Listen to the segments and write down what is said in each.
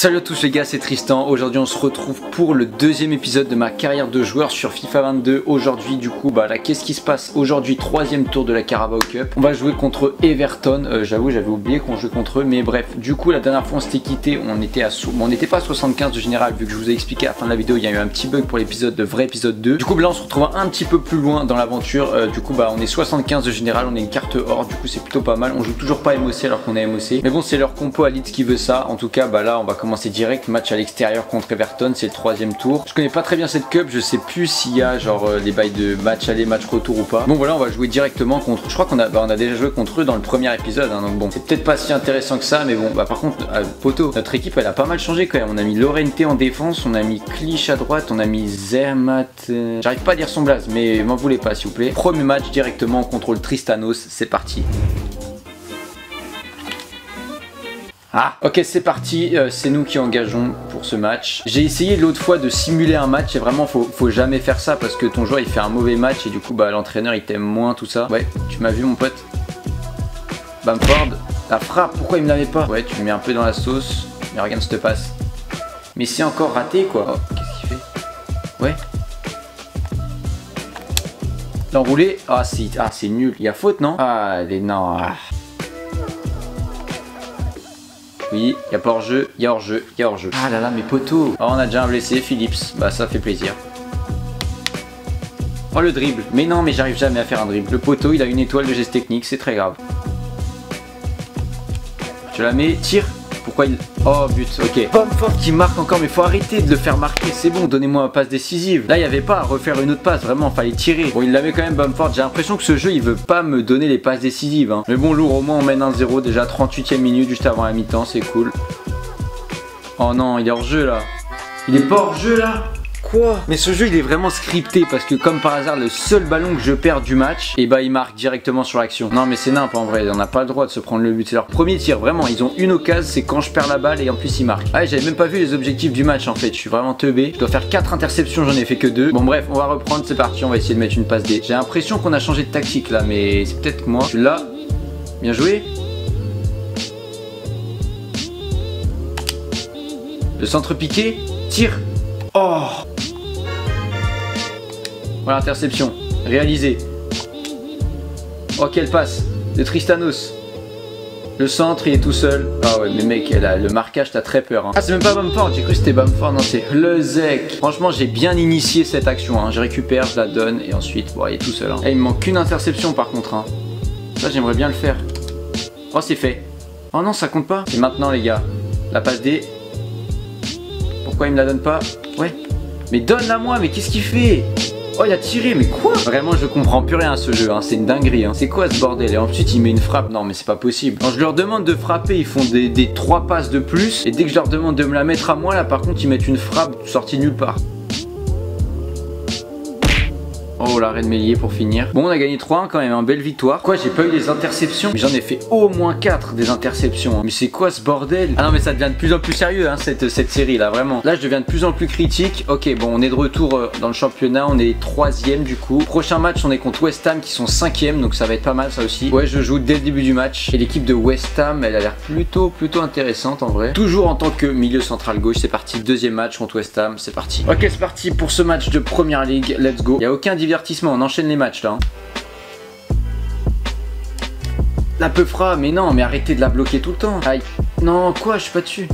Salut à tous les gars, c'est Tristan. Aujourd'hui on se retrouve pour le deuxième épisode de ma carrière de joueur sur FIFA 22. Aujourd'hui du coup là qu'est-ce qui se passe aujourd'hui? Troisième tour de la Carabao Cup. On va jouer contre Everton. J'avoue j'avais oublié qu'on jouait contre eux, mais bref, du coup la dernière fois on s'était quitté, on n'était pas à 75 de général, vu que je vous ai expliqué à la fin de la vidéo il y a eu un petit bug pour l'épisode de vrai épisode 2. Du coup là on se retrouve un petit peu plus loin dans l'aventure. Du coup on est 75 de général, on est une carte or, du coup c'est plutôt pas mal. On joue toujours pas MOC alors qu'on est MOC, mais bon c'est leur compo à Leeds qui veut ça. En tout cas là on va commencer direct, match à l'extérieur contre Everton, c'est le troisième tour. Je connais pas très bien cette cup, je sais plus s'il y a genre les bails de match aller, match retour ou pas. Bon voilà, on va jouer directement contre, je crois qu'on a déjà joué contre eux dans le premier épisode, hein, donc bon c'est peut-être pas si intéressant que ça, mais bon par contre poteau, notre équipe elle a pas mal changé quand même. On a mis Lorente en défense, on a mis Clich à droite, on a mis Zermatt, j'arrive pas à dire son blaze mais m'en voulez pas s'il vous plaît. Premier match directement contre le Tristanos, c'est parti. Ah, ok, c'est parti, c'est nous qui engageons pour ce match. J'ai essayé l'autre fois de simuler un match et vraiment faut jamais faire ça parce que ton joueur il fait un mauvais match et du coup l'entraîneur il t'aime moins, tout ça. Ouais, tu m'as vu mon pote. Bamford, la frappe, pourquoi il me l'avait pas? Ouais, tu me mets un peu dans la sauce, mais regarde cette passe. Mais c'est encore raté quoi. Oh, qu'est-ce qu'il fait? Ouais. L'enroulé, ah c'est nul, il y a faute non? Ah, non. Oui, il n'y a pas hors-jeu, il y a hors-jeu, il y a hors-jeu. Ah là là, mes poteaux. Oh, on a déjà un blessé, Phillips. Bah, ça fait plaisir. Oh, le dribble. Mais non, mais j'arrive jamais à faire un dribble. Le poteau, il a une étoile de geste technique, c'est très grave. Je la mets, tire. Pourquoi il... Oh, but, ok. Bamford qui marque encore, mais faut arrêter de le faire marquer. C'est bon, donnez-moi une passe décisive. Là, il n'y avait pas à refaire une autre passe, vraiment, fallait tirer. Bon, il l'avait quand même, Bamford. J'ai l'impression que ce jeu, il veut pas me donner les passes décisives. Hein. Mais bon, lourd, au moins, on mène 1-0, déjà 38e minute, juste avant la mi-temps, c'est cool. Oh non, il est hors jeu là. Il est pas hors jeu là? Quoi? Mais ce jeu il est vraiment scripté parce que comme par hasard le seul ballon que je perds du match, et il marque directement sur l'action. Non mais c'est nimp en vrai, on n'a pas le droit de se prendre le but. C'est leur premier tir, vraiment, ils ont une occasion, c'est quand je perds la balle et en plus ils marquent. Ah j'avais même pas vu les objectifs du match en fait, je suis vraiment teubé. Je dois faire 4 interceptions, j'en ai fait que 2. Bon bref, on va reprendre, c'est parti, on va essayer de mettre une passe D. J'ai l'impression qu'on a changé de tactique là, mais c'est peut-être moi. Je suis là, bien joué. Le centre piqué, tire. Oh! Voilà, interception, réalisée. Oh, quelle passe de Tristanos. Le centre, il est tout seul. Ah ouais, mais mec, le marquage, t'as très peur. Hein. Ah, c'est même pas Bamford, j'ai cru que c'était Bamford. Non, c'est Lezec. Franchement, j'ai bien initié cette action. Hein. Je récupère, je la donne, et ensuite, bon, il est tout seul. Hein. Et il me manque qu'une interception par contre. Hein. Ça, j'aimerais bien le faire. Oh, c'est fait. Oh non, ça compte pas. Et maintenant, les gars, la passe D. Pourquoi il me la donne pas? Ouais. Mais donne-la moi, mais qu'est-ce qu'il fait? Oh il a tiré, mais quoi? Vraiment je comprends plus rien à ce jeu, hein. C'est une dinguerie, hein. C'est quoi ce bordel? Et ensuite il met une frappe, non mais c'est pas possible. Quand je leur demande de frapper, ils font des 3 passes de plus. Et dès que je leur demande de me la mettre à moi, là par contre ils mettent une frappe sortie nulle part. Oh l'arrêt de Mélier pour finir. Bon on a gagné 3-1 quand même, une belle victoire. Quoi, j'ai pas eu les interceptions? Mais j'en ai fait au moins 4 des interceptions. Hein. Mais c'est quoi ce bordel? Ah non mais ça devient de plus en plus sérieux hein, cette série là, vraiment. Là je deviens de plus en plus critique. Ok bon on est de retour dans le championnat, on est 3ème du coup. Prochain match on est contre West Ham qui sont 5ème, donc ça va être pas mal ça aussi. Ouais je joue dès le début du match. Et l'équipe de West Ham elle a l'air plutôt intéressante en vrai. Toujours en tant que milieu central gauche, c'est parti. Deuxième match contre West Ham, c'est parti. Ok c'est parti pour ce match de Première Ligue, let's go. Il n'y a aucun divertissement, on enchaîne les matchs là. La Peufra, mais non, mais arrêtez de la bloquer tout le temps. Aïe. Non, quoi, je suis pas dessus.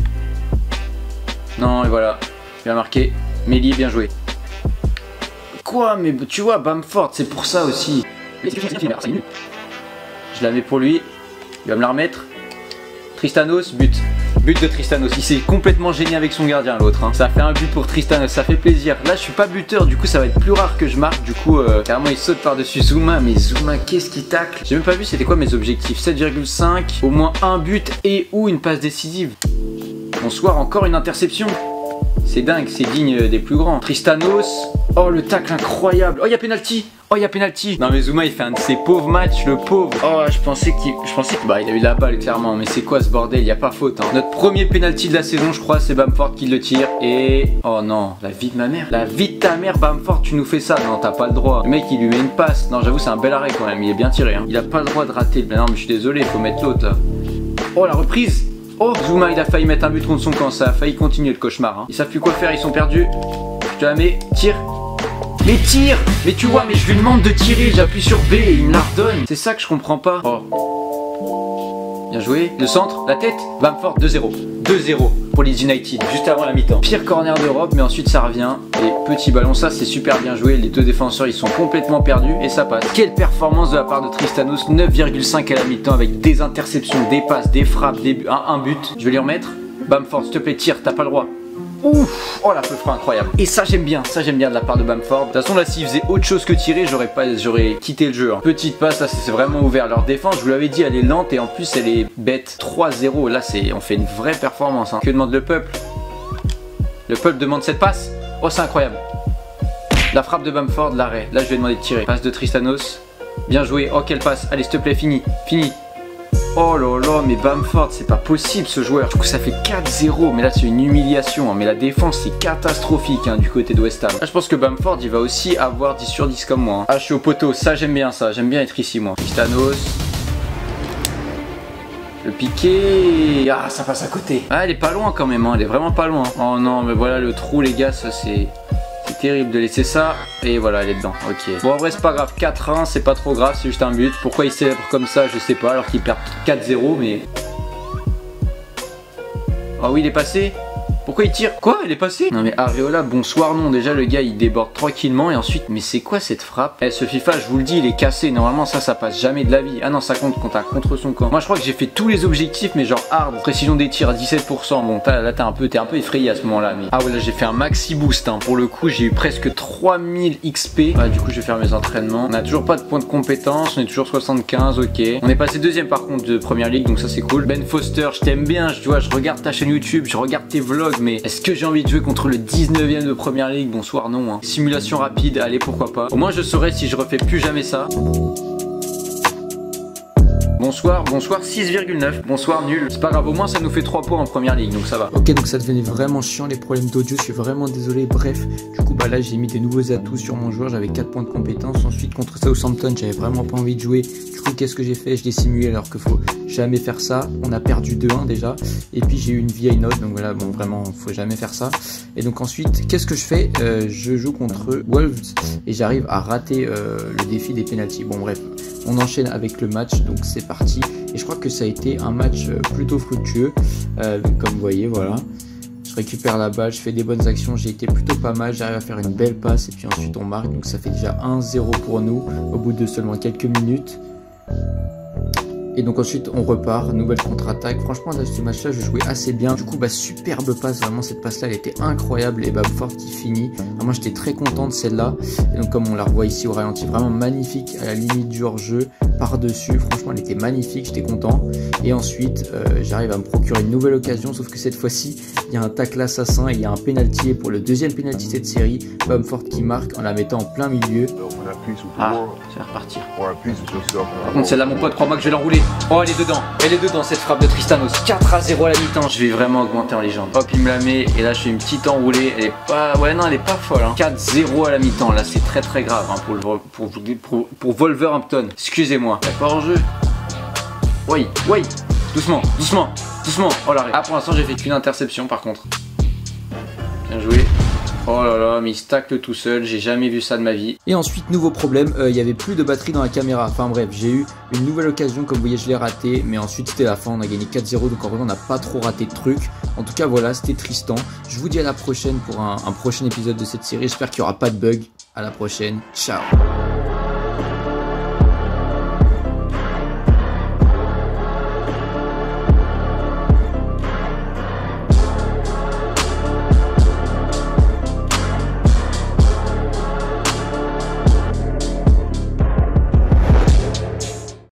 Non, et voilà. Il a marqué. Mélier, bien joué. Quoi, mais tu vois, Bamford, c'est pour ça aussi. Je la mets pour lui. Il va me la remettre. Tristanos, but. But de Tristanos, il s'est complètement gêné avec son gardien l'autre. Hein. Ça fait un but pour Tristanos, ça fait plaisir. Là je suis pas buteur, du coup ça va être plus rare que je marque. Du coup carrément il saute par-dessus Zouma. Mais Zouma qu'est-ce qu'il tacle? J'ai même pas vu c'était quoi mes objectifs. 7,5, au moins un but et ou une passe décisive. Bonsoir, encore une interception. C'est dingue, c'est digne des plus grands. Tristanos, oh le tacle incroyable. Oh il y a penalty. Oh il y a penalty. Non mais Zouma il fait un de ses pauvres matchs, le pauvre. Oh je pensais qu'il il a eu la balle clairement. Mais c'est quoi ce bordel? Il n'y a pas faute hein. Notre premier penalty de la saison je crois, c'est Bamford qui le tire. Et oh non, la vie de ma mère. La vie de ta mère Bamford, tu nous fais ça? Non t'as pas le droit. Le mec il lui met une passe. Non j'avoue c'est un bel arrêt quand même. Il est bien tiré hein. Il a pas le droit de rater. Non mais je suis désolé, il faut mettre l'autre là. Oh la reprise. Oh, Zouma, il a failli mettre un but contre son camp, ça a failli continuer le cauchemar. Hein. Ils savent plus quoi faire, ils sont perdus. Je te la mets, tire. Mais tire! Mais tu vois, mais je lui demande de tirer, j'appuie sur B et il me la redonne. C'est ça que je comprends pas. Oh. Bien joué. Le centre, la tête. Bamford, 2-0. 2-0 pour les United, juste avant la mi-temps. Pire corner d'Europe, mais ensuite ça revient. Et petit ballon, ça c'est super bien joué. Les deux défenseurs, ils sont complètement perdus et ça passe. Quelle performance de la part de Tristanos, 9,5 à la mi-temps avec des interceptions, des passes, des frappes, un but. Je vais lui remettre. Bamford, s'il te plaît, tire, t'as pas le droit. Ouf, oh la peu fera incroyable. Et ça j'aime bien de la part de Bamford. De toute façon là s'il faisait autre chose que tirer, j'aurais quitté le jeu. Hein. Petite passe, là c'est vraiment ouvert. Leur défense, je vous l'avais dit, elle est lente et en plus elle est bête. 3-0, là on fait une vraie performance. Hein. Que demande le peuple? Le peuple demande cette passe. Oh c'est incroyable. La frappe de Bamford, l'arrêt. Là je vais demander de tirer. Passe de Tristanos. Bien joué. Oh quelle passe. Allez s'il te plaît, fini. Fini. Oh là là, mais Bamford, c'est pas possible ce joueur. Du coup, ça fait 4-0, mais là, c'est une humiliation. Hein. Mais la défense, c'est catastrophique hein, du côté de West Ham. Là, je pense que Bamford, il va aussi avoir 10 sur 10 comme moi. Hein. Ah, je suis au poteau. Ça, j'aime bien ça. J'aime bien être ici, moi. Tristanos. Le piqué. Ah, ça passe à côté. Ah, elle est pas loin quand même. Hein. Elle est vraiment pas loin. Oh non, mais voilà le trou, les gars. Ça, c'est terrible de laisser ça. Et voilà, elle est dedans. Ok. Bon, en vrai, c'est pas grave. 4-1, c'est pas trop grave. C'est juste un but. Pourquoi il célèbre comme ça, je sais pas. Alors qu'il perd 4-0, mais. Ah oui, il est passé. Pourquoi il tire? Quoi? Il est passé? Non mais Areola, bonsoir non. Déjà le gars il déborde tranquillement et ensuite, mais c'est quoi cette frappe? Eh ce FIFA, je vous le dis, il est cassé. Normalement ça passe jamais de la vie. Ah non, ça compte quand t'as contre son camp. Moi je crois que j'ai fait tous les objectifs mais genre hard. Précision des tirs à 17%. Bon là t'es un peu effrayé à ce moment là. Mais... ah ouais là j'ai fait un maxi boost hein. Pour le coup j'ai eu presque 3000 XP. Ah, du coup je vais faire mes entraînements. On a toujours pas de points de compétence. On est toujours 75, ok. On est passé deuxième par contre de première ligue, donc ça c'est cool. Ben Foster, je t'aime bien. Tu vois, je regarde ta chaîne YouTube, je regarde tes vlogs. Mais est-ce que j'ai envie de jouer contre le 19ème de première ligue? Bonsoir non hein. Simulation rapide, allez pourquoi pas. Au moins je saurai si je refais plus jamais ça. Bonsoir, bonsoir 6,9. Bonsoir nul. C'est pas grave, au moins ça nous fait 3 points en première ligue, donc ça va. Ok, donc ça devenait vraiment chiant les problèmes d'audio, je suis vraiment désolé. Bref, du coup bah là j'ai mis des nouveaux atouts sur mon joueur, j'avais 4 points de compétence. Ensuite contre Southampton, j'avais vraiment pas envie de jouer. Du coup qu'est-ce que j'ai fait? Je l'ai simulé alors qu'il faut jamais faire ça. On a perdu 2-1 déjà. Et puis j'ai eu une vieille note, donc voilà, bon vraiment faut jamais faire ça. Et donc ensuite, qu'est-ce que je fais? Je joue contre Wolves et j'arrive à rater le défi des pénaltys. Bon bref, on enchaîne avec le match, donc c'est parti. Et je crois que ça a été un match plutôt fructueux, comme vous voyez, voilà. Je récupère la balle, je fais des bonnes actions, j'ai été plutôt pas mal, j'arrive à faire une belle passe et puis ensuite on marque. Donc ça fait déjà 1-0 pour nous au bout de seulement quelques minutes. Et donc ensuite on repart, nouvelle contre-attaque. Franchement là ce match là je jouais assez bien. Du coup bah superbe passe, vraiment cette passe là elle était incroyable. Et Bamford qui finit. Alors, moi j'étais très content de celle-là. Et donc comme on la revoit ici au ralenti, vraiment magnifique à la limite du hors-jeu, par-dessus. Franchement elle était magnifique, j'étais content. Et ensuite j'arrive à me procurer une nouvelle occasion. Sauf que cette fois-ci il y a un tacle assassin et il y a un penalty. Et pour le deuxième penalty de cette série, Bamford qui marque en la mettant en plein milieu. Ah, ça va repartir. Par contre celle-là mon pote, crois-moi que je vais l'enrouler. Oh elle est dedans cette frappe de Tristanos. 4-0 à la mi-temps. Je vais vraiment augmenter en légende. Hop il me la met et là je fais une petite enroulée. Elle est pas, ouais non elle est pas folle hein. 4-0 à la mi-temps. Là c'est très grave hein, pour Wolverhampton. Excusez-moi. Pas en jeu. Oui. Doucement. Oh l'arrêt. Ah pour l'instant j'ai fait qu'une interception par contre. Bien joué. Oh là là, mais il se tacle tout seul, j'ai jamais vu ça de ma vie. Et ensuite, nouveau problème, il n'y avait plus de batterie dans la caméra. Enfin bref, j'ai eu une nouvelle occasion, comme vous voyez, je l'ai raté. Mais ensuite, c'était la fin, on a gagné 4-0, donc en vrai, on n'a pas trop raté de trucs. En tout cas, voilà, c'était Tristan. Je vous dis à la prochaine pour un prochain épisode de cette série. J'espère qu'il n'y aura pas de bug. À la prochaine, ciao.